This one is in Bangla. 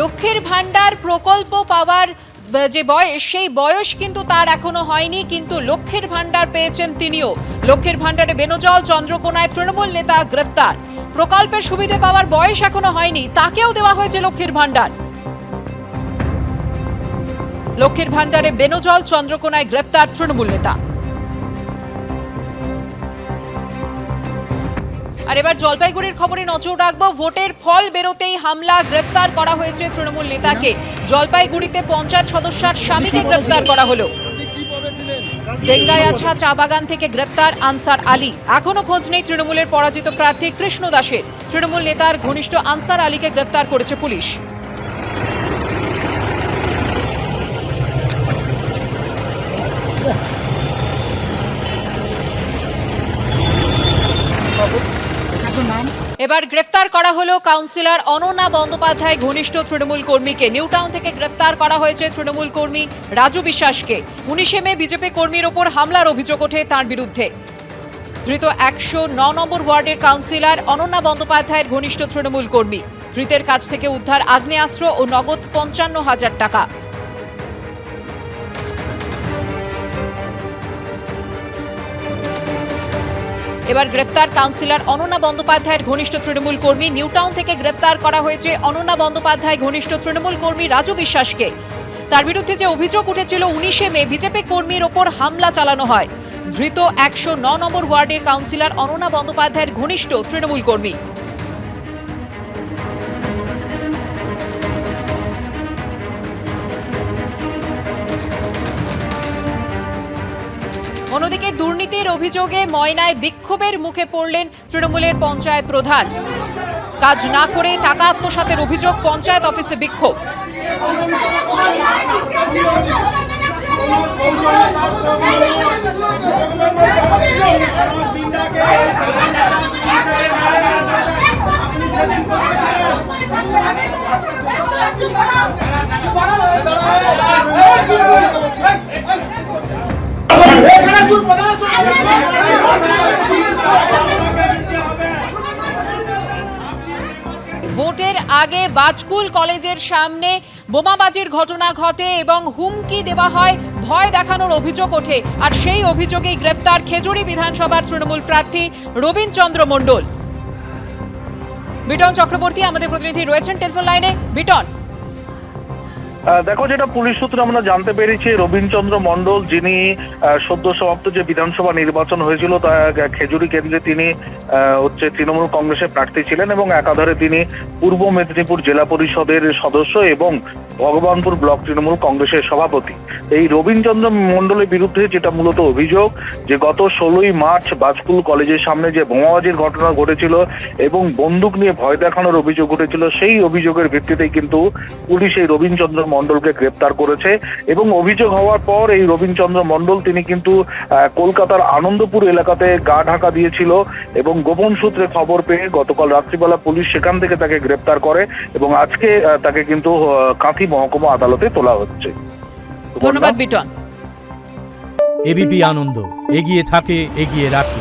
লক্ষ্মীর ভান্ডার প্রকল্প পাওয়ার যে বয়স, সেই বয়স কিন্তু তার এখনো হয়নি, কিন্তু লক্ষ্মীর ভান্ডার পেয়েছেন তিনিও। লক্ষ্মীর ভান্ডারে বেনজল চন্দ্রকোনায় তৃণমূল নেতা গ্রেফতার। প্রকল্পের সুবিধে পাওয়ার বয়স এখনো হয়নি, তাকেও দেওয়া হয়েছে লক্ষ্মীর ভান্ডার। লক্ষ্মীর ভান্ডারে বেনজল চন্দ্রকোনায় গ্রেফতার তৃণমূল নেতা। আর এবার জলপাইগুড়ির খবরে নজর রাখবো। ভোটের ফল বেরোতেই হামলা, গ্রেফতার করা হয়েছে তৃণমূল নেতাকে। জলপাইগুড়িতে পঞ্চায়েত সদস্যের স্বামীকে গ্রেফতার করা হলো। ডেঙ্গাইয়াছা চা বাগান থেকে গ্রেফতার আনসার আলী। এখনো খোঁজ নেই তৃণমূলের পরাজিত প্রার্থী কৃষ্ণ দাসের। তৃণমূল নেতার ঘনিষ্ঠ আনসার আলীকে গ্রেফতার করেছে পুলিশ। এবার গ্রেফতার করা হলো কাউন্সিলর অনন্যা বন্দ্যোপাধ্যায় ঘনিষ্ঠ তৃণমূল কর্মীকে। নিউ টাউন থেকে গ্রেফতার করা হয়েছে তৃণমূল কর্মী রাজু বিশ্বাসকে। 19 মে বিজেপি কর্মীর ওপর হামলার অভিযোগ ওঠে তাঁর বিরুদ্ধে। ধৃত 109 নম্বর ওয়ার্ডের কাউন্সিলর অনন্যা বন্দ্যোপাধ্যায়ের ঘনিষ্ঠ তৃণমূল কর্মী। ধৃতের কাছ থেকে উদ্ধার আগ্নেয়াস্ত্র ও নগদ 55,000 টাকা। এবার গ্রেফতার কাউন্সিলর অনন্যা বন্দ্যোপাধ্যায়ের ঘনিষ্ঠ তৃণমূল কর্মী। নিউ টাউন থেকে গ্রেফতার করা হয়েছে অনন্যা বন্দ্যোপাধ্যায় ঘনিষ্ঠ তৃণমূল কর্মী রাজু বিশ্বাসকে। তার বিরুদ্ধে যে অভিযোগ উঠেছিল 19 মে বিজেপি কর্মীর ওপর হামলা চালানো হয়। ধৃত 109 নম্বর ওয়ার্ডের কাউন্সিলর অনন্যা বন্দ্যোপাধ্যায়ের ঘনিষ্ঠ তৃণমূল কর্মী। অন্যদিকে দুর্নীতির অভিযোগে ময়নায় বিক্ষোভের মুখে পড়লেন তৃণমূলের পঞ্চায়েত প্রধান। কাজ না করে টাকা আত্মসাতের অভিযোগ, পঞ্চায়েত অফিসে বিক্ষোভ। ভোটের আগে বাজকুল কলেজের সামনে বোমাবাজির ঘটনা ঘটে এবং হুমকি দেওয়া হয়, ভয় দেখানোর অভিযোগ ওঠে। আর সেই অভিযোগেই গ্রেফতার খেজুরি বিধানসভার তৃণমূল প্রার্থী রবীন চন্দ্র মণ্ডল। বিটন চক্রবর্তী আমাদের প্রতিনিধি রয়েছেন টেলিফোন লাইনে। বিটন, দেখো, যেটা পুলিশ সূত্রে আমরা জানতে পেরেছি, রবীন চন্দ্র মণ্ডল, যিনি সদ্য সমাপ্ত যে বিধানসভা নির্বাচন হয়েছিল তা খেজুরি কেন্দ্রে তিনি তৃণমূল কংগ্রেসের প্রার্থী ছিলেন এবং একাধারে তিনি পূর্ব মেদিনীপুর জেলা পরিষদের সদস্য এবং ভগবানপুর ব্লক তৃণমূল কংগ্রেসের সভাপতি। এই রবীন চন্দ্র মণ্ডলের বিরুদ্ধে যেটা মূলত অভিযোগ, যে গত 16ই মার্চ বাজকুল কলেজের সামনে যে বোমাবাজির ঘটনা ঘটেছিল এবং বন্দুক নিয়ে ভয় দেখানোর অভিযোগ উঠেছিল, সেই অভিযোগের ভিত্তিতেই কিন্তু পুলিশ এই রবীন চন্দ্র মণ্ডলকে গ্রেপ্তার করেছে। এবং অভিযোগ হওয়ার পর এই রবীন চন্দ্র মণ্ডল তিনি কিন্তু কলকাতার আনন্দপুর এলাকাতে গা ঢাকা দিয়েছিল এবং গোপন সূত্রে খবর পেয়ে গতকাল রাত্রিবেলা পুলিশ সেখান থেকে তাকে গ্রেপ্তার করে এবং আজকে তাকে কিন্তু কাঁথি মহকুমা আদালতে তোলা হচ্ছে। ধন্যবাদ বিটন। এবিপি আনন্দ, এগিয়ে থাকে, এগিয়ে রাখে।